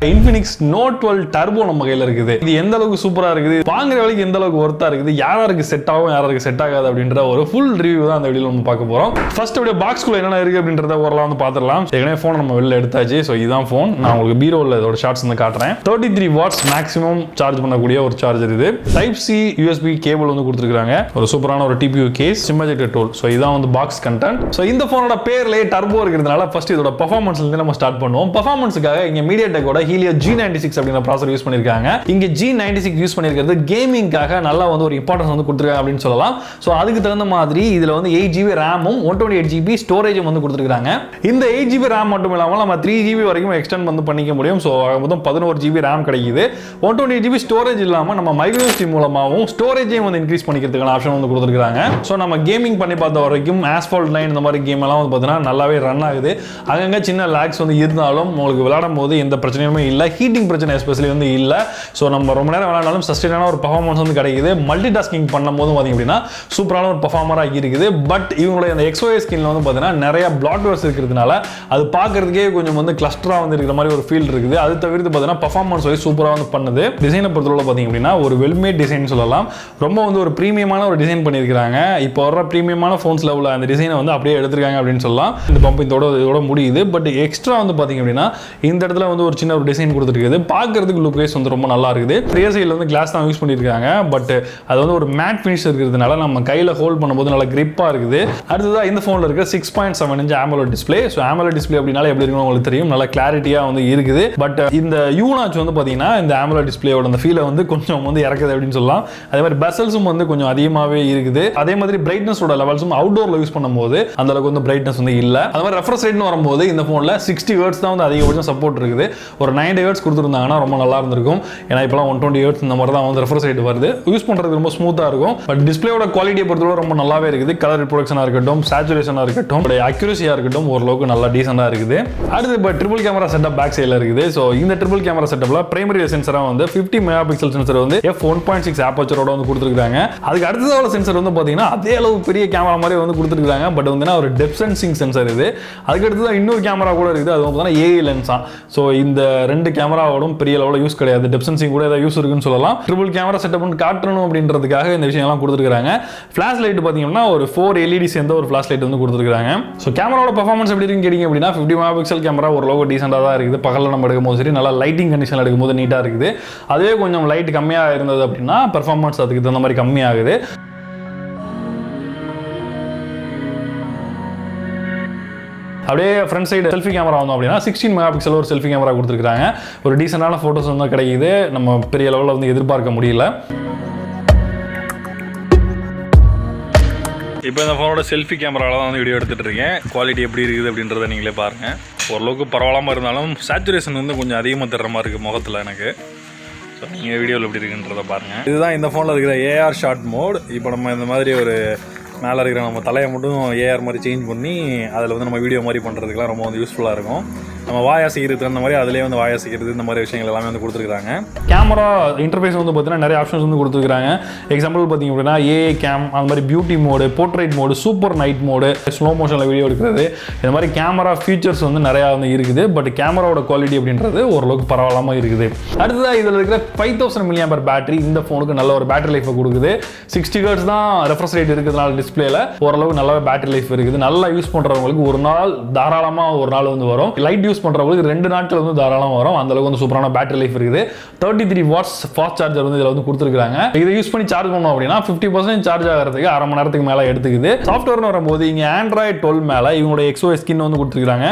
Infinix Note 12 Turbo நம்ம கையில இருக்குது. இது எந்த அளவுக்கு சூப்பரா இருக்குது, வாங்குற விலைக்கு எந்த அளவுக்கு ஒர்த்தா இருக்குது, யாருக்கு செட் ஆகும் யாருக்கு செட் ஆகாது அப்படின்ற ஒரு ஃபுல் ரிவ்யூ தான் அந்த வீடியோல நம்ம பார்க்க போறோம். ஃபர்ஸ்ட் அப்படியே பாக்ஸ்க்குள்ள என்னென்ன இருக்கு அப்படின்றத ஓரளவு வந்து பார்த்துடலாம். ஏற்கனவே ஃபோன் நம்ம வெளில எடுத்தாச்சு. ஸோ இதுதான் ஃபோன். நான் உங்களுக்கு பீரோவில் இதோட ஷார்ட்ஸ் வந்து காட்டுறேன். 33 வாட்ஸ் மேக்ஸிமம் சார்ஜ் பண்ணக்கூடிய ஒரு சார்ஜர் இது. டைப் சி USB கேபிள் வந்து கொடுத்துருக்காங்க. ஒரு சூப்பரான ஒரு TPU case, sim ejector tool. So இதான் வந்து பாக்ஸ் கண்டென்ட். ஸோ இந்த ஃபோனோட பேர்லேயே டர்போ இருக்கிறதுனால ஃபர்ஸ்ட் இதோட பெர்ஃபார்மன்ஸ்ல இருந்து நம்ம ஸ்டார்ட் பண்ணுவோம். பெர்ஃபார்மன்ஸுக்காக இங்க MediaTekோட Helio G96 அப்படிங்கிற ப்ராசஸர் யூஸ் பண்ணிருக்காங்க. இங்க G96 யூஸ் பண்ணிருக்கிறது கேமிங்காக நல்லா வந்து ஒரு இம்பார்ட்டன்ஸ் வந்து கொடுத்துருக்காங்க அப்படின்னு சொல்லலாம். ஸோ அதுக்கு தகுந்த மாதிரி இதுல வந்து 8GB ரேமும் 128GB ஸ்டோரேஜும் வந்து கொடுத்துருக்காங்க. இந்த 8GB ரேம் மட்டும் இல்லாமல் நம்ம 3GB வரைக்கும் எக்ஸ்டெண்ட் வந்து பண்ணிக்க முடியும். ஸோ மொத்தம் 11GB ரேம் கிடைக்குது. 128GB ஸ்டோரேஜ் இல்லாம நம்ம மைக்ரோ SD மூலமாகவும் ஸ்டோரேஜையும் வந்து இன்க்ரீஸ் பண்ணிக்கிறதுக்கான ஆப்ஷன் வந்து கொடுத்துருக்காங்க. ஸோ நம்ம கேமிங் பண்ணி பார்த்த வரைக்கும் ஆஸ்பால்ட் 9 இந்த மாதிரி கேம் எல்லாம் வந்து பார்த்தீங்கன்னா நல்லாவே ரன் ஆகுது. அங்கங்க சின்ன லாக்ஸ் வந்து இருந்தாலும் உங்களுக்கு விளையாடும் போது எந்த பிரச்சனையுமே இல்லை. ஹீட்டிங் பிரச்சனை எஸ்பெஷலி வந்து இல்லை. ஸோ நம்ம ரொம்ப நேரம் விளையாடாலும் சஸ்டெயினான ஒரு பர்ஃபார்மன்ஸ் வந்து கிடைக்குது. மல்டி டாஸ்கிங் பண்ணும்போது பார்த்தீங்க அப்படின்னா சூப்பரான ஒரு பர்ஃபார்மராக இருக்குது. பட் இவங்களுடைய அந்த XOS ஸ்கின்ல வந்து பார்த்தீங்கன்னா நிறைய பிளாட்வேர்ஸ் இருக்கிறதுனால அது பார்க்கறதுக்கே கொஞ்சம் வந்து கிளஸ்டராக வந்து இருக்கிற மாதிரி ஒரு ஃபீல் இருக்குது. அது தவிர்த்து பார்த்தீங்கன்னா பர்ஃபார்மன்ஸ் வந்து சூப்பராக வந்து பண்ணுது. டிசைனை பொறுத்தவரை பார்த்தீங்க அப்படின்னா ஒரு வெல்மேட் டிசைன் சொல்லலாம். ரொம்ப வந்து ஒரு ப்ரீமியமான ஒரு டிசைன் பண்ணியிருக்காங்க. இப்போ வர ப்ரீமியமான ஃபோன்ஸில் உள்ள அந்த டிசைனை வந்து அப்படியே எடுத்திருக்காங்க அப்படின்னு சொல்லலாம். இந்த பம்ப் இதோட முடியுது. பட் எக்ஸ்ட்ரா வந்து பார்த்தீங்க அப்படின்னா இந்த இடத்துல வந்து ஒரு சின்ன ஒரு டிசைன் கொடுத்துருக்குது. பார்க்கறதுக்கு லுக் வைஸ் வந்து ரொம்ப நல்லா இருக்குது. ரியர் சைடில் வந்து கிளாஸ் தான் யூஸ் பண்ணியிருக்காங்க. பட் அது வந்து ஒரு மேட் ஃபினிஷ் இருக்கிறதுனால நம்ம கையில் ஹோல்ட் பண்ணும்போது நல்லா கிரிப்பாக இருக்குது. அடுத்ததாக இந்த ஃபோனில் இருக்கிற 6.7 inch AMOLED display. So AMOLED display அப்படின்னால எப்படி இருக்குன்னு உங்களுக்கு தெரியும். நல்லா கிளாரிட்டியாக வந்து இருக்குது. பட் இந்த யூனாச் வந்து பார்த்தீங்கன்னா இந்த AMOLED டிஸ்பிளேயோட அந்த ஃபீலை வந்து கொஞ்சம் வந்து இறக்குது அப்படின்னு சொல்லலாம். அதே மாதிரி பெசல்ஸும் வந்து கொஞ்சம் அதிகமாகவே இருக்குது. அதே மாதிரி பிரைட்னஸோட லெவல்ஸும் அவுட்டோரில் யூஸ் பண்ணும்போது அந்த அளவுக்கு வந்து பிரைட்னஸ் வந்து இல்லை. அது மாதிரி ரெஃப்ரெஷ் ரேட்னு வரும்போது இந்த ஃபோனில் 60 Hz தான் வந்து அதிகபட்சம் சப்போர்ட் இருக்குது. ஒரு 90 Hz கொடுத்துருந்தாங்கன்னா ரொம்ப நல்லா இருந்திருக்கும். ஏன்னா இப்போலாம் 120 Hz இந்த மாதிரி தான் வந்து ரெஃப்ரெஷ் ரேட் வருது. யூஸ் பண்ணுறது ரொம்ப ஸ்மூத்தாக இருக்கும். பட் டிஸ்பிளேயோட குவாலிட்டியை பொறுத்தவரை ரொம்ப நல்லாவே இருக்குது. கலர் ரிப்ரொடக்ஷனாக இருக்கட்டும், சேச்சுரேஷனாக இருக்கட்டும், அக்யூரேசியாக இருக்கட்டும், ஓரளவுக்கு நல்லா டீசெண்டாக இருக்குது. அடுத்து இப்போ ட்ரிபிள் கேமரா செட்டப் பேக் சைடில் இருக்குது. ஸோ இந்த ட்ரிபிள் கேமரா செட்டப்பில் பிரைமரி சென்சராக வந்து 50 மெகாபிக்சல் சென்சர் வந்து f1.6 ஆப்பர்ச்சரோட வந்து கொடுத்துருக்காங்க. அதுக்கு அடுத்ததாக சென்சர் வந்து பார்த்தீங்கன்னா அதே அளவு பெரிய கேமரா மாதிரி வந்து கொடுத்துருக்காங்க. பட் வந்து ஒரு டெப்த் சென்சிங் சென்சர் இது. அதுக்கு அடுத்ததான் இன்னொரு கேமரா கூட இருக்குது. அது வந்து AI லென்ஸா. ஸோ இந்த ரெண்டு கேமராவோடும் பெரிய லெவலில் யூஸ் கிடையாது. டெப்த் சென்சிங் கூட ஏதாவது யூஸ் இருக்குன்னு சொல்லலாம். ட்ரிபிள் கேமரா செட்டப் காட்டணும் அப்படின்றதுக்காக இந்த விஷயம்லாம் கொடுத்துருக்காங்க. ஃபிளாஷ் லைட் பார்த்தீங்கன்னா ஒரு 4 LED சேர்ந்த ஒரு ஃபிளாஷ் லைட் வந்து கொடுத்துருக்காங்க. ஸோ கேமராவோட பர்ஃபார்மன்ஸ் எப்படி இருக்குன்னு கேட்டிங்க அப்படின்னா 50 மெகாபிக்சல் கேமரா ஓரளவுக்கு டீசெண்டாக தான் இருக்குது. பகலில் நம்ம எடுக்கும்போது சரி, நல்லா லைட்டிங் கண்டிஷன் எடுக்கும்போது நீட்டாக இருக்குது. அதுவே கொஞ்சம் லைட் கம்மியாக இருந்தது அப்படின்னா பர்ஃபார்மன்ஸ் அதுக்கு தகுந்த மாதிரி கம்மியாகுது. அப்படியே ஃப்ரண்ட் சைடு செல்ஃபி கேமரா வந்தோம் அப்படின்னா 16 மெகாபிக்சல் ஒரு செல்ஃபி கேமரா கொடுத்துருக்காங்க. ஒரு டீசெண்டான ஃபோட்டோஸ் வந்து கிடைக்குது. நம்ம பெரிய லெவலில் வந்து எதிர்பார்க்க முடியல. இப்போ இந்த ஃபோனோட செல்ஃபி கேமராவில் தான் வந்து வீடியோ எடுத்துகிட்டு இருக்கேன். குவாலிட்டி எப்படி இருக்குது அப்படின்றத நீங்களே பாருங்கள். ஓரளவுக்கு பரவாயில்லாமல் இருந்தாலும் சேச்சுரேஷன் வந்து கொஞ்சம் அதிகமாக தர்ற மாதிரி இருக்குது முகத்தில் எனக்கு. ஸோ நீங்கள் வீடியோவில் எப்படி இருக்குன்றதை பாருங்கள். இதுதான் இந்த ஃபோனில் இருக்கிற AR ஷார்ட் மோட். இப்போ நம்ம இந்த மாதிரி ஒரு மேலே இருக்கிற நம்ம தலையை மட்டும் AR மாதிரி சேஞ்ச் பண்ணி அதில் வந்து நம்ம வீடியோ மாதிரி பண்ணுறதுக்குலாம் ரொம்ப வந்து யூஸ்ஃபுல்லாக இருக்கும். நம்ம வாய் அசைக்கிறது அந்த மாதிரி அதிலே வந்து வாய் அசைக்கிறது இந்த மாதிரி விஷயங்கள் எல்லாமே வந்து கொடுத்துருக்காங்க. கேமரா இன்டர்ஃபேஸ் வந்து பார்த்தீங்கன்னா நிறைய ஆப்ஷன்ஸ் வந்து கொடுத்துருக்காங்க. எக்ஸாம்பிள் பார்த்தீங்க அப்படின்னா AA கேம், அந்த மாதிரி beauty mode, portrait mode, super night mode, slow மோஷனில் வீடியோ எடுக்கிறது, இந்த மாதிரி கேமரா ஃபீச்சர்ஸ் வந்து நிறையா வந்து இருக்குது. பட் கேமராவோட குவாலிட்டி அப்படின்றது ஓரளவுக்கு பரவாயில்லாமல் இருக்குது. அடுத்ததாக இதில் இருக்கிற 5000 mAh பேட்டரி இந்த ஃபோனுக்கு நல்ல ஒரு பேட்டரி லைஃபை கொடுக்குது. 60 Hz தான் ரெஃப்ரெஷ் ரேட் இருக்கிறதுனால டிஸ்பிளேல ஓரளவுக்கு நல்ல பேட்டரி லைஃப் இருக்குது. நல்லா யூஸ் பண்ணுறவங்களுக்கு ஒரு நாள் தாராளமாக ஒரு நாள் வந்து வரும். லைட் யூஸ் பண்ணுறவங்களுக்கு 2 நாட்கள் வந்து தாராளமாக வரும். அந்த அளவுக்கு வந்து சூப்பரான பேட்டரி லைஃப் இருக்குது. 33 வாட்ஸ் ஃபாஸ்ட் சார்ஜர் வந்து இதில் வந்து கொடுத்துருக்காங்க. இதை யூஸ் பண்ணி சார்ஜ் பண்ணோம் அப்படின்னா 50% சார்ஜ் ஆகிறதுக்கு அரை மணி நேரத்துக்கு மேலே எடுத்துக்குது. சாஃப்ட்வேர்னு வரும்போது இங்கே Android 12 மேலே இவங்களோட XOS ஸ்கின் வந்து கொடுத்துருக்காங்க.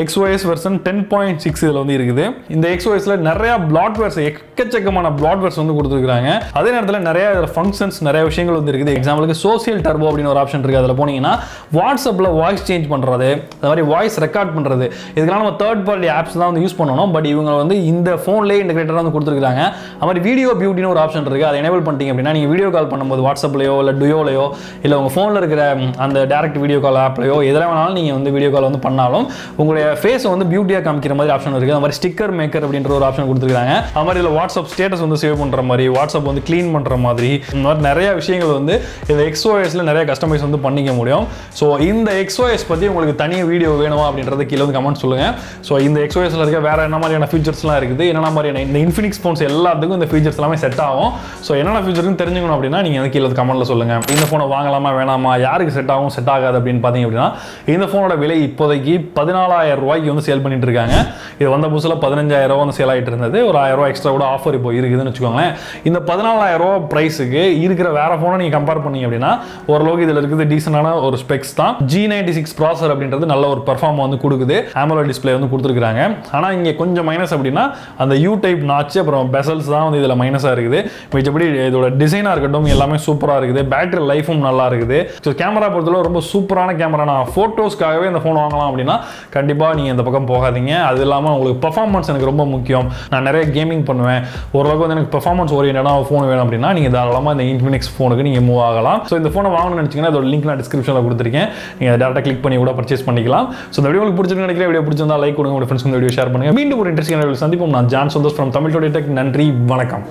XOS வெர்ஷன் 10.6 இதில் வந்து இருக்குது. இந்த XOSல நிறைய பிளாட்வேர்ஸ், எக்கச்சக்கமான பிளாட்வேர்ஸ் வந்து கொடுத்துருக்காங்க. அதே நேரத்தில் நிறைய ஃபங்க்ஷன்ஸ், நிறைய விஷயங்கள் வந்து இருக்குது. எக்ஸாம்பிளுக்கு சோசியல் டர்போ அப்படின்னு ஒரு ஆப்ஷன் இருக்குது. அதில் போனீங்கன்னா வாட்ஸ்அப்பில் வாய்ஸ் சேஞ்ச் பண்ணுறது, அது மாதிரி வாய்ஸ் ரெக்கார்ட் பண்ணுறது, இதுக்கெல்லாம் நம்ம தேர்ட் பார்ட்டி ஆப்ஸ் தான் வந்து யூஸ் பண்ணணும். பட் இவங்க வந்து இந்த ஃபோன்லேயே இன்டெகிரேட்டராக வந்து கொடுத்துருக்காங்க. அது மாதிரி வீடியோ பியூட்டின்னு ஒரு ஆப்ஷன் இருக்குது. அதை எனேபிள் பண்ணிட்டீங்க அப்படின்னா நீங்கள் வீடியோ கால் பண்ணும்போது வாட்ஸ்அப்லையோ இல்லை டுயோலையோ இல்லை உங்கள் ஃபோனில் இருக்கிற அந்த டேரக்ட் வீடியோ கால் ஆப்லையோ எதில் வேணாலும் நீங்கள் வந்து வீடியோ கால் வந்து பண்ணாலும் உங்களுடைய ஃபேஸை வந்து பியூட்டியாக காமிக்கிற மாதிரி ஆப்ஷன் இருக்குது. அது மாதிரி ஸ்டிக்கர் மேக்கர் அப்படின்ற ஒரு ஆப்ஷன் கொடுத்துருக்காங்க. அது மாதிரி இதில் வாட்ஸ்அப் ஸ்டேட்டஸ் வந்து சேவ் பண்ணுற மாதிரி, வாட்ஸ்அப் வந்து க்ளீன் பண்ணுற மாதிரி, இந்த மாதிரி நிறைய விஷயங்கள் வந்து இந்த XOSல நிறைய கஸ்டமைஸ் வந்து பண்ணிக்க முடியும். ஸோ இந்த XOS பற்றி உங்களுக்கு தனியாக வீடியோ வேணுமா அப்படின்றத கீழே வந்து கமெண்ட் சொல்லுங்கள். ஸோ இந்த XOSல இருக்க வேற என்ன மாதிரியான ஃபீச்சர்ஸ்லாம் இருக்குது, என்னென்ன மாதிரியான இந்த இன்ஃபினிக்ஸ் ஃபோன்ஸ் எல்லாத்துக்கும் இந்த ஃபீச்சர்ஸ் எல்லாமே செட் ஆகும். ஸோ என்னென்ன ஃபீச்சர்ஸ்னு தெரிஞ்சுக்கணும் அப்படின்னா நீங்கள் வந்து கீழே கமெண்ட்ல சொல்லுங்க. இந்த ஃபோனை வாங்கலாமா வேணாமா, யாருக்கு செட் ஆகும் செட் ஆகாது அப்படின்னு பார்த்தீங்க அப்படின்னா இந்த ஃபோனோட விலை இப்போதைக்கு 14,000 ரூபாய்க்கு வந்து சேல் பண்ணிட்டு இருக்காங்க. இது வந்த புதுசில் 15,000 ரூபா வந்து சேல் ஆகிட்டு இருந்தது. ஒரு 1000 ரூபா எக்ஸ்ட்ரா கூட ஆஃபர் இப்போ இருக்குதுன்னு வச்சுக்கோங்களேன். இந்த 14,000 ரூபா ப்ரைஸுக்கு இருக்கிற வேற ஃபோனை நீங்கள் கம்பேர் பண்ணீங்க அப்படின்னா ஓரளவுக்கு இதில் இருக்குது டீசெண்டான ஒரு ஸ்பெக்ஸ் தான். G96 ப்ராசர் அப்படின்றது நல்ல ஒரு பெர்ஃபார்ம் வந்து கொடுக்குது. AMOLED டிஸ்பிளே வந்து கொடுத்துருக்காங்க. ஆனால் இங்கே கொஞ்சம் மைனஸ் அப்படின்னா அந்த யூ டைப் நாச்சு அப்புறம் பெசல்ஸ் தான் வந்து இதில் மைனஸாக இருக்குது. மிச்சபடி இதோட டிசைனாக இருக்கட்டும் எல்லாமே சூப்பராக இருக்குது. பேட்டரி லைஃபும் நல்லா இருக்குது. ஸோ கேமரா பொறுத்தவரை ரொம்ப சூப்பரான கேமரா. நான் ஃபோட்டோஸ்க்காகவே இந்த ஃபோன் வாங்கலாம் அப்படின்னா கண்டிப்பாக நீங்கள் இந்த பக்கம் போகாதீங்க. அது இல்லாமல் உங்களுக்கு பெர்ஃபார்மன்ஸ் எனக்கு ரொம்ப முக்கியம். நான் நிறைய கேமிங் பண்ணுவேன். ஓரளவுக்கு வந்து எனக்கு பெர்ஃபார்மன்ஸ் ஓரியன்டான ஃபோன் வேணும் அப்படின்னா நீங்கள் தாராளமாக இந்த இன்ஃபினிக்ஸ் ஃபோனுக்கு நீங்கள் மூவ் ஆகலாம். ஸோ இந்த ஃபோனை வாங்கணும்னு நினச்சிங்கன்னா அதோட லிங்க் நான் டிஸ்கிரிப்ஷனில் கொடுத்துருக்கேன். நீங்கள் டேரெக்டாக கிளிக் பண்ணி கூட பர்ச்சேஸ் பண்ணிக்கலாம். ஸோ இந்த வீடியோ உங்களுக்கு பிடிச்சிருக்கு நினைக்கிறேன். வீடியோ பிடிச்சிருந்தா லைக் கொடுங்க, உங்கள் ஃப்ரெண்ட்ஸ்க்கு இந்த வீடியோ ஷேர் பண்ணுங்கள். மீண்டும் ஒரு இன்ட்ரெஸ்டிங்கான வீடியோ சந்திப்போம். நான் John Santhosh from Tamil today tech. நன்றி, வணக்கம்.